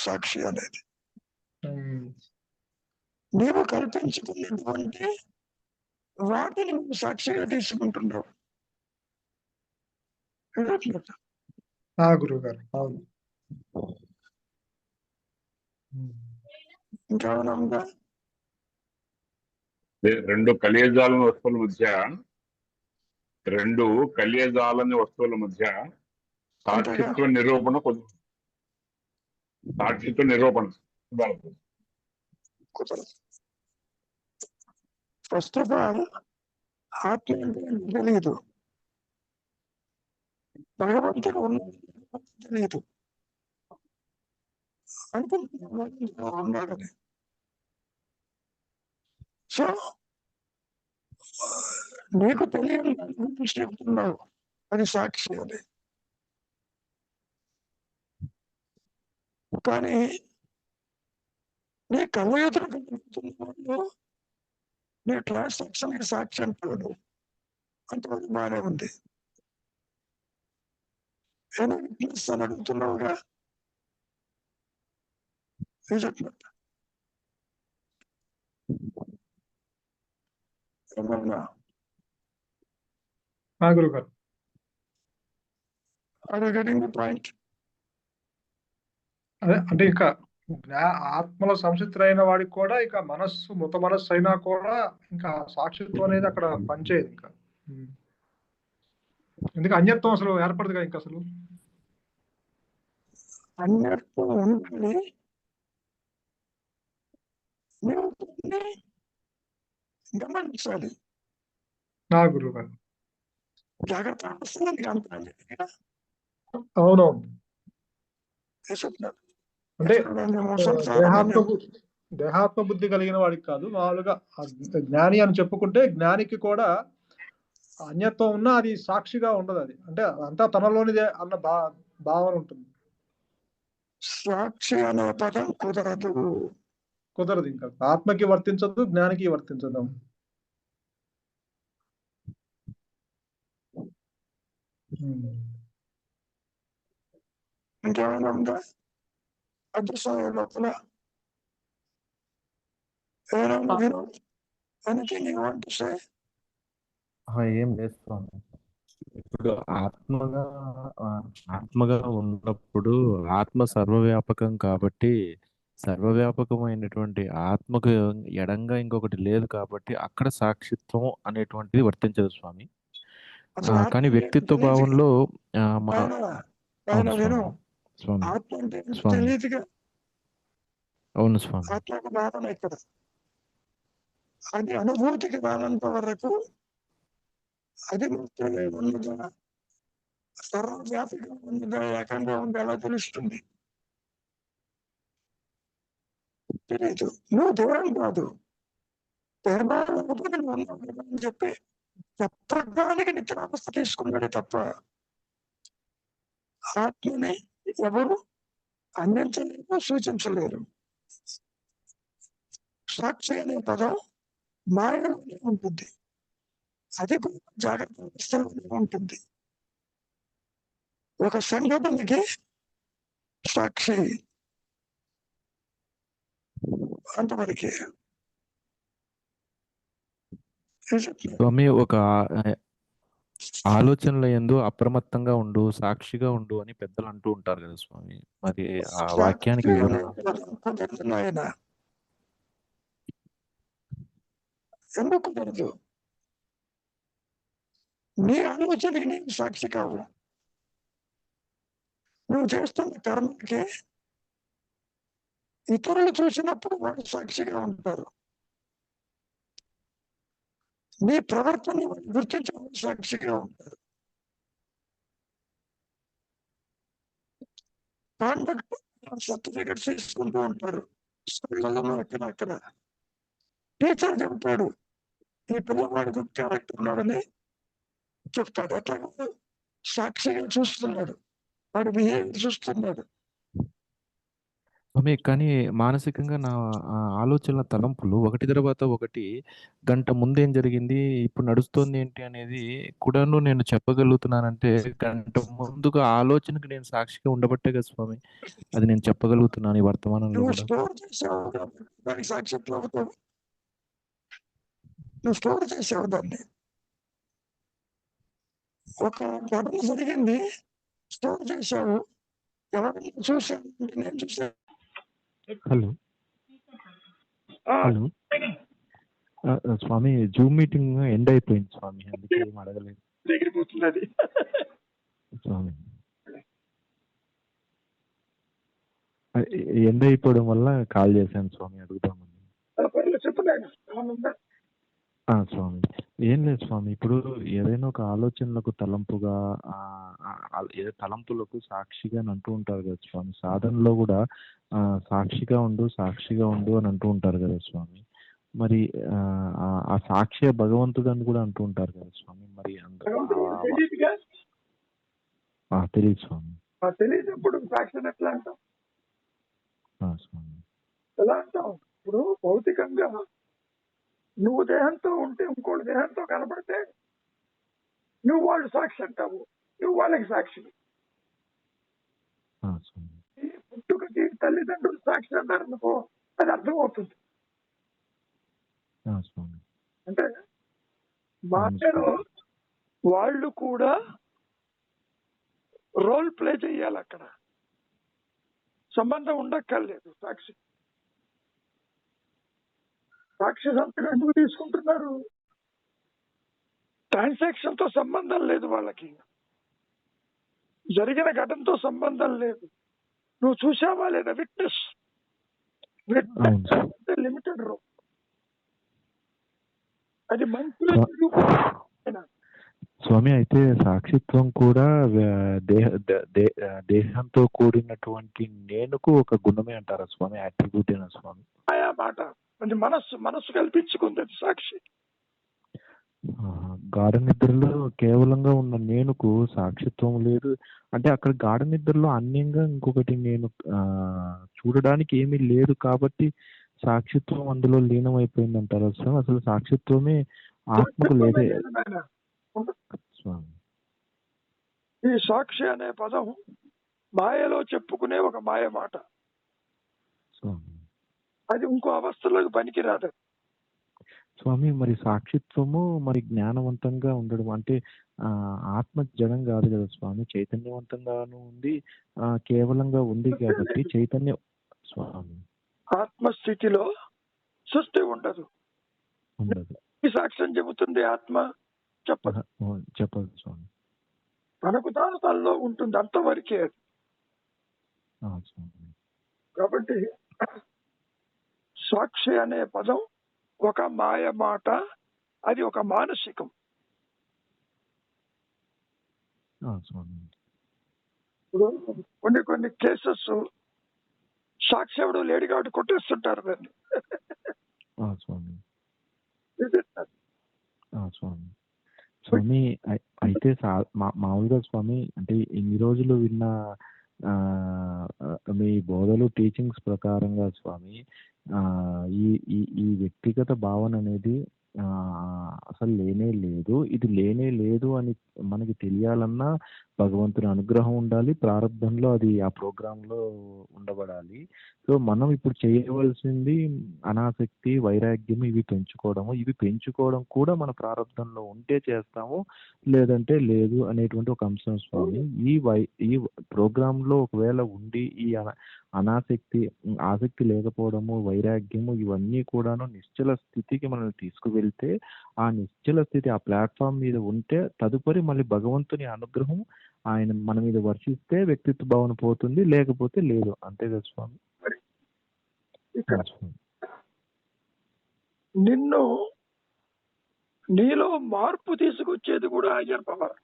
సాక్షి అనేది. నీవు కల్పించుకున్నటువంటి వాటిని నువ్వు సాక్షిగా తీసుకుంటున్నావు. గురువు గారు. అవును. ఇంకేమైనా ఉందా? రెండు కలియజాలని వస్తువుల మధ్య సాక్షిత్వ నిరూపణ ఫస్ట్ ఆఫ్ ఆల్ ఆత్మ తెలియదు. భగవంతుడు ఉన్నాడు తెలియదు అనుకుంటున్నాడు ఉన్నాడని. సో నీకు తెలియని దాని గురించి చెప్తున్నావు, అది సాక్షి అది. కానీ నీ కళ్ళ ఎదురు కలుగుతున్న వాళ్ళు నీ ట్రాన్సాక్షన్ కి సాక్షి అంటాడు, అంతవరకు బాగానే ఉంది. ఏమైనా విట్నెస్ అని అడుగుతున్నావుగా, ఏమన్నా గురువు గారు. are you getting the point? అదే అంటే ఇక ఆత్మలో సంసిద్ధులైన వాడికి కూడా ఇక మనస్సు మృత మనస్సు అయినా కూడా ఇంకా సాక్షిత్వం అనేది అక్కడ పనిచేయదు ఇంకా. ఎందుకు అన్యత్వం అసలు ఏర్పడదు కదా ఇంకా అసలు. అన్యత్వం ఉండాలి, గమనించాలి. నా గురువు గారు. జాగ్రత్త అవసరానికి అంత అవునవును. అంటే దేహాత్మ బుద్ధి కలిగిన వాడికి కాదు, మామూలుగా జ్ఞాని అని చెప్పుకుంటే జ్ఞానికి కూడా అన్యత్వం ఉన్నా అది సాక్షిగా ఉండదు. అది అంటే అంతా తనలోనిదే అన్న భావన ఉంటుంది. సాక్షి అనే పదం కుదరదు ఇంకా. ఆత్మకి వర్తించదు, జ్ఞానికి వర్తించదు. ఇంకేమైనా ఉందా అదృశ్యం లోపల? ఏం చేస్తాను ఇప్పుడు ఆత్మగా ఉన్నప్పుడు ఆత్మ సర్వవ్యాపకం కాబట్టి సర్వవ్యాపకమైనటువంటి ఆత్మకు ఎడంగా ఇంకొకటి లేదు కాబట్టి అక్కడ సాక్షిత్వం అనేటువంటిది వర్తించదు స్వామి. కానీ వ్యక్తిత్వ భావంలో అవును స్వామి, ఆత్మకు భావన ఇక్కడ అది అనుభూతికి రానంత వరకు అది మాత్రమే ఉన్నదా, సర్వవ్యాపిగా ఉన్నదా, ఏకంగా ఉందా ఎలా తెలుస్తుంది? తెలియదు. నువ్వు దూరం కాదు, అని చెప్పి చెప్పడానికి నిద్రావస్థ తీసుకున్నాడే తప్ప ఆత్మని ఎవరు అందించలేరు, సూచించలేరు. సాక్షి అనే పదం మాయలోనే ఉంటుంది, అది జాగ్రత్త వ్యవస్థలోనే ఉంటుంది. ఒక సంఘటనకి సాక్షి అంతవరకే. స్వామి, ఒక ఆలోచనల యందు అప్రమత్తంగా ఉండు, సాక్షిగా ఉండు అని పెద్దలు అంటూ ఉంటారు కదా స్వామి. మరి ఆ వాక్యానికి ఆయన ఎందుకు కుదరదు? నీ ఆలోచనకి నేను సాక్షి కావు. నువ్వు చేస్తున్న కర్మకి ఇతరులు చూసినప్పుడు వాళ్ళు సాక్షిగా ఉంటారు. నీ ప్రవర్తన గుర్తించిన సాక్షిగా ఉంటారు. కాండక్ట్ సర్టిఫికెట్స్ తీసుకుంటూ ఉంటారు స్కూళ్ళలో, అక్కడ టీచర్ చెప్తాడు ఈ పిల్లవాడు గుడ్ క్యారెక్టర్ ఉన్నాడని చెప్తాడు. అట్లా సాక్షిగా చూస్తున్నాడు, వాడు బిహేవియర్ చూస్తున్నాడు. కానీ మానసికంగా నా ఆలోచనల తలంపులు ఒకటి తర్వాత ఒకటి గంట ముందేం జరిగింది, ఇప్పుడు నడుస్తోంది ఏంటి అనేది కూడాను నేను చెప్పగలుగుతున్నానంటే గంట ముందుగా ఆలోచనకు నేను సాక్షిగా ఉండబట్టే కదా స్వామి అది నేను చెప్పగలుగుతున్నాను ఈ వర్తమానంలో కూడా. దానికి సాక్షిత్వం అవుతావు, నువ్వు స్టోర్ చేసావు దాన్ని. ఒక ఘటన జరిగింది, స్టోర్ చేసావు, ఎవరైనా చూసాను, నేను చూసాను. హలో హలో స్వామి, జూమ్ మీటింగ్ ఎండ్ అయిపోయింది స్వామి, అందుకే ఏం అడగలేదు స్వామి. ఎండ్ అయిపోవడం వల్ల కాల్ చేశాను స్వామి, అడుగుదామని. స్వామి ఏం లేదు స్వామి. ఇప్పుడు ఏదైనా ఒక ఆలోచనలకు తలంపుగా ఏదో తలంపులకు సాక్షిగా అని అంటూ ఉంటారు కదా స్వామి. సాధనలో కూడా సాక్షిగా ఉండు అని అంటూ ఉంటారు కదా స్వామి. మరి ఆ సాక్షి భగవంతుడు అని కూడా అంటూ ఉంటారు కదా స్వామి. మరి తెలియదుగా, తెలియదు స్వామి. తెలియనప్పుడు సాక్షి ఎట్లా అంటాం? స్వామి. ఎలా అంటాం? ఇప్పుడు భౌతికంగా నువ్వు దేహంతో ఉంటే ఇంకోటి దేహంతో కనబడితే నువ్వు వాళ్ళు సాక్షి అంటావు, నువ్వు వాళ్ళకి సాక్షి. స్వామి. ఈ పుట్టుకకి తల్లిదండ్రులు సాక్షి అన్నారనుకో, అది అర్థమవుతుంది. స్వామి. అంటే మాటలో వాళ్ళు కూడా రోల్ ప్లే చేయాలి. అక్కడ సంబంధం ఉండక్కర్లేదు. సాక్షి సంతకం ఎందుకు తీసుకుంటున్నారు? ట్రాన్సాక్షన్ తో సంబంధం లేదు, వాళ్ళకి జరిగిన ఘటనతో సంబంధం లేదు. నువ్వు చూసావా లేదా? Witness limited role. అది మంచిగా స్వామి. అయితే సాక్షిత్వం కూడా దేహంతో కూడినటువంటి నేనుకు ఒక గుణమే అంటారా స్వామి? యాట్రిబ్యూట్ అయినా స్వామి? ఆయా మాట అంటే మనస్సు కల్పించుకుంది అది సాక్షి. గాఢ నిద్రలో కేవలంగా ఉన్న నేనుకు సాక్షిత్వం లేదు అంటే అక్కడ గాఢ నిద్రలో అన్యంగా ఇంకొకటి నేను చూడడానికి ఏమీ లేదు కాబట్టి సాక్షిత్వం అందులో లీనమైపోయింది అంటారా స్వామి? అసలు సాక్షిత్వమే ఆత్మకు లేదే స్వామి. ఈ సాక్షి అనే పదం మాయలో చెప్పుకునే ఒక మాయ మాట. స్వామి. అది ఇంకో అవస్థలోకి పనికిరాదు స్వామి. మరి సాక్షిత్వము మరి జ్ఞానవంతంగా ఉండడం అంటే ఆత్మ జడం కాదు కదా స్వామి, చైతన్యవంతంగాను ఉంది, కేవలంగా ఉంది కాబట్టి చైతన్యం. స్వామి. ఆత్మస్థితిలో సృష్టి ఉండదు. ఈ సాక్ష్యం చెబుతుంది ఆత్మ చెప్పదు. చెప్పదు స్వామి. తనకు తాను తనలో ఉంటుంది, అంతవరకే అది. కాబట్టి సాక్షి అనే పదం ఒక మాయ మాట, అది ఒక మానసికం. ఇప్పుడు కొన్ని కేసెస్ సాక్షి ఎవడు లేడు కాబట్టి కొట్టేస్తుంటారు దాన్ని. స్వామి అయితే మామూలుగా స్వామి అంటే ఇన్ని రోజులు విన్న మీ బోధలు టీచింగ్స్ ప్రకారంగా స్వామి ఈ వ్యక్తిగత భావన అనేది అసలు లేనే లేదు. ఇది లేనే లేదు అని మనకి తెలియాలన్నా భగవంతుని అనుగ్రహం ఉండాలి, ప్రారంభంలో అది ఆ ప్రోగ్రాంలో ఉండబడాలి. సో మనం ఇప్పుడు చేయవలసింది అనాసక్తి, వైరాగ్యం ఇవి పెంచుకోవడము. ఇవి పెంచుకోవడం కూడా మన ప్రారంభంలో ఉంటే చేస్తాము, లేదంటే లేదు అనేటువంటి ఒక అంశం స్వామి. ఈ ప్రోగ్రాంలో ఒకవేళ ఉండి ఈ ఆసక్తి లేకపోవడము, వైరాగ్యము ఇవన్నీ కూడాను నిశ్చల స్థితికి మనల్ని తీసుకువెళ్తే ఆ నిశ్చల స్థితి ఆ ప్లాట్ఫామ్ మీద ఉంటే తదుపరి మళ్ళీ భగవంతుని అనుగ్రహం ఆయన మన మీద వర్షిస్తే వ్యక్తిత్వ భావన పోతుంది, లేకపోతే లేదు. అంతే కదా స్వామి? నిన్ను నీలో మార్పు తీసుకొచ్చేది కూడా హయ్యర్ పవర్.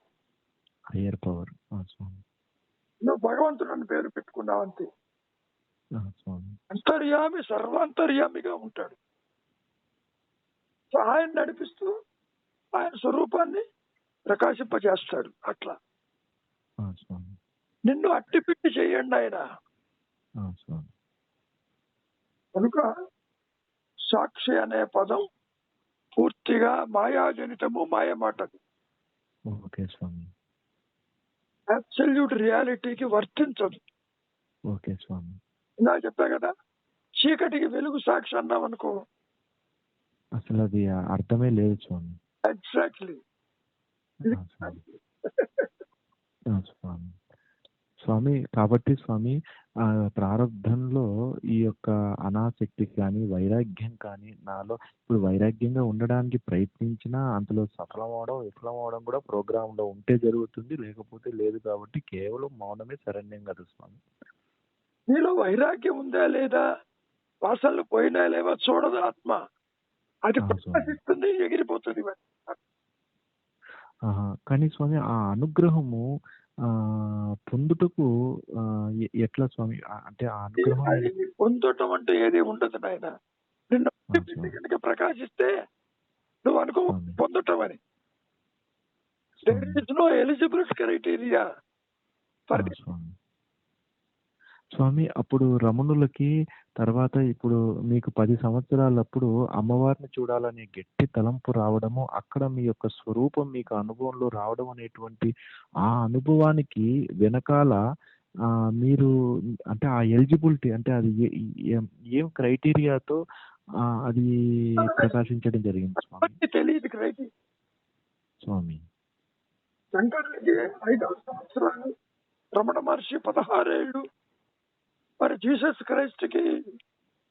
నువ్వు భగవంతుడు అని పేరు పెట్టుకున్నావు అంతే. అంతర్యామి సర్వాంతర్యామిగా ఉంటాడు. ఆయన నడిపిస్తూ ఆయన స్వరూపాన్ని ప్రకాశింపజేస్తాడు. అట్లా నిన్ను అట్టిపిట్టి చేయండి ఆయన. కనుక సాక్షి అనే పదం పూర్తిగా మాయాజనితము, మాయమాటది. అబ్సల్యూట్ రియాలిటీకి వర్తించదు. ఇలా చెప్పా కదా, చీకటికి వెలుగు సాక్షి అన్నాం అనుకో, అసలు అది అర్థమే లేదు స్వామి. ఎగ్జాక్ట్లీ. స్వామి కాబట్టి స్వామి ప్రారంధంలో ఈ యొక్క అనాసక్తి కానీ వైరాగ్యం కానీ నాలో ఇప్పుడు వైరాగ్యంగా ఉండడానికి ప్రయత్నించినా అందులో విఫలం అవడం కూడా ప్రోగ్రాంలో ఉంటే జరుగుతుంది, లేకపోతే లేదు. కాబట్టి కేవలం మౌనమే శరణ్యం కదా స్వామి. నీలో వైరాగ్యం ఉందా లేదా, వాసనలు పోయినా లేవా చూడదు ఆత్మ. అది ప్రకాశిస్తుంది, ఎగిరిపోతుంది. ఆహా! కానీ స్వామి ఆ అనుగ్రహము పొందుటకు ఎట్లా స్వామి? అంటే ఆ అనుగ్రహం అది పొందటం అంటే ఏది ఉండదు నాయన. నిన్ను స్వామి. కనుక ప్రకాశిస్తే నువ్వు అనుకో స్వామి. పొందటం అని. దేర్ స్వామి. Is no eligibility criteria for స్వామి. స్వామి అప్పుడు రమణులకి తర్వాత ఇప్పుడు మీకు 10 సంవత్సరాలప్పుడు అమ్మవారిని చూడాలనే గట్టి తలంపు రావడము, అక్కడ మీ యొక్క స్వరూపం మీకు అనుభవంలో రావడం అనేటువంటి ఆ అనుభవానికి వెనకాల మీరు అంటే ఆ ఎలిజిబిలిటీ అంటే అది ఏం క్రైటీరియాతో అది ప్రకాశించడం జరిగింది స్వామి? తెలియదు క్రైటీరియా. స్వామి. శంకరుడికి 5 సంవత్సరాలు, రమణ మహర్షి 16 ఏళ్ళు, మరి జీసస్ క్రైస్ట్ కి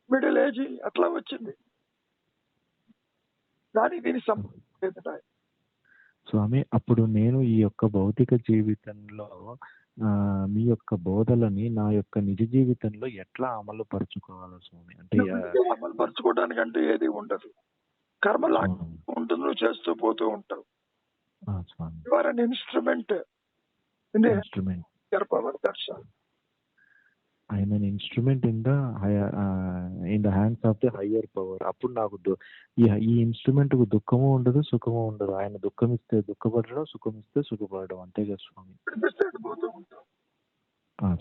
మిడిల్ ఏజ్ అట్లా వచ్చింది. దానికి దీనికి సంబంధం లేదు నాయన. స్వామి అప్పుడు నేను ఈ యొక్క భౌతిక జీవితంలో మీ యొక్క బోధలని నా యొక్క నిజ జీవితంలో ఎట్లా అమలు పరుచుకోవాలి స్వామి? అంటే నువ్వు అమలు పరచుకోవడానికంటే ఏది ఉండదు. కర్మలా ఉంటుంది, నువ్వు చేస్తూ పోతూ ఉంటావు. స్వామి. You are an instrument instrument. Power దర్శన్. I am an instrument in the hands of the higher power. అప్పుడు నాకు ఈ ఇన్స్ట్రుమెంట్ కు దుఃఖము ఉండదు, సుఖము ఉండదు. ఆయన దుఃఖం ఇస్తే దుఃఖపడడం, సుఖం ఇస్తే సుఖపడడం, అంతే కదా స్వామి?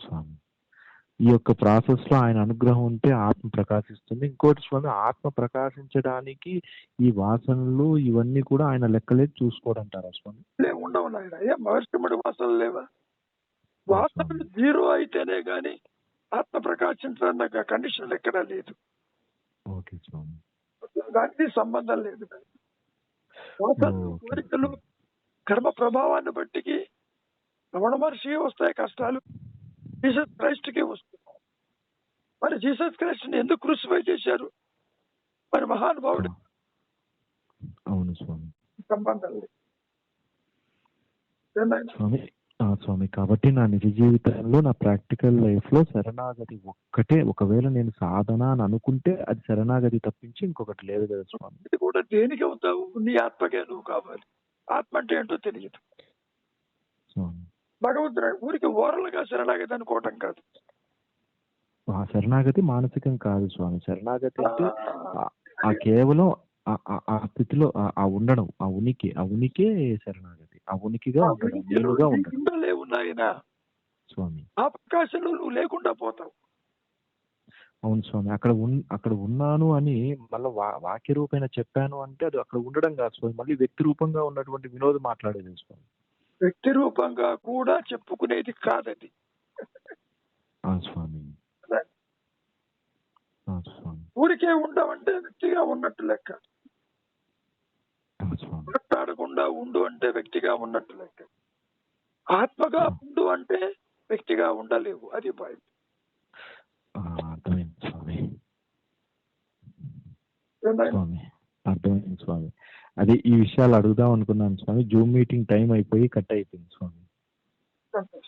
స్వామి ఈ యొక్క ప్రాసెస్ లో ఆయన అనుగ్రహం ఉంటే ఆత్మ ప్రకాశిస్తుంది. ఇంకోటి స్వామి, ఆత్మ ప్రకాశించడానికి ఈ వాసనలు ఇవన్నీ కూడా ఆయన లెక్కలేదు చూసుకోవడంటారా స్వామి? ఉండవు నాయన. ఏ మహర్షిముడి వాసనలు లేవా? వాసనలు 0 అయితేనే గాని ఆత్మ ప్రకాశించడానికి కండిషన్ ఎక్కడా లేదు. ఓకే స్వామి. దానికి సంబంధం లేదు. వాసనలు, కోరికలు కర్మ ప్రభావాన్ని బట్టికి రమణ మహర్షి వస్తాయి కష్టాలు, జీసస్ క్రైస్ట్ కి వస్తున్నాయి. మరి జీసస్ క్రైస్ట్ ని ఎందుకు క్రూసిఫై చేశారు? మరి మహానుభావుడు. అవును స్వామి. సంబంధం లేదు స్వామి. స్వామి కాబట్టి నా నిజ జీవితంలో నా ప్రాక్టికల్ లైఫ్ లో శరణాగతి ఒక్కటే. ఒకవేళ నేను సాధన అని అనుకుంటే అది శరణాగతి తప్పించి ఇంకొకటి లేదు కదా స్వామి? ఇది కూడా దేనికి అవుతావు? నీ ఆత్మకే నువ్వు కావాలి. ఆత్మ అంటే ఏంటో తెలియదు. భగవంతుడు ఊరికి ఓరలుగా శరణాగతి అనుకోవటం కాదు. శరణాగతి మానసికం కాదు స్వామి. శరణాగతి అంటే ఆ కేవలం ఆ స్థితిలో ఆ ఉండడం, ఆ ఉనికే శరణాగతి. ఆ ఉనికిగా ఉండడం, నేనుగా ఉండడం. లేవు నాయన స్వామి. ఆ ప్రకాశంలో నువ్వు లేకుండా పోతావు. అవును స్వామి. అక్కడ ఉన్నాను అని మళ్ళీ వాక్య రూపేణ చెప్పాను అంటే అది అక్కడ ఉండడం కాదు స్వామి, మళ్ళీ వ్యక్తి రూపంగా ఉన్నటువంటి వినోద్ మాట్లాడేది స్వామి. వ్యక్తి రూపంగా కూడా చెప్పుకునేది కాదది. స్వామి. ఊరికే ఉండవంటే వ్యక్తిగా ఉన్నట్టు లెక్క. మాట్లాడకుండా ఉండు అంటే వ్యక్తిగా ఉన్నట్టు లెక్క. ఆత్మగా ఉండు అంటే వ్యక్తిగా ఉండలేవు. అది పాయింట్. అర్థమైంది స్వామి. అర్థమైంది స్వామి. అది ఈ విషయాలు అడుగుదాం అనుకున్నాను స్వామి. జూమ్ మీటింగ్ టైం అయిపోయి కట్ అయిపోయింది స్వామి. స్వామి.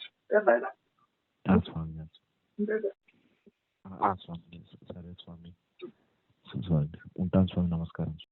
స్వామి సరే స్వామి. ఉంటాను స్వామి. నమస్కారం.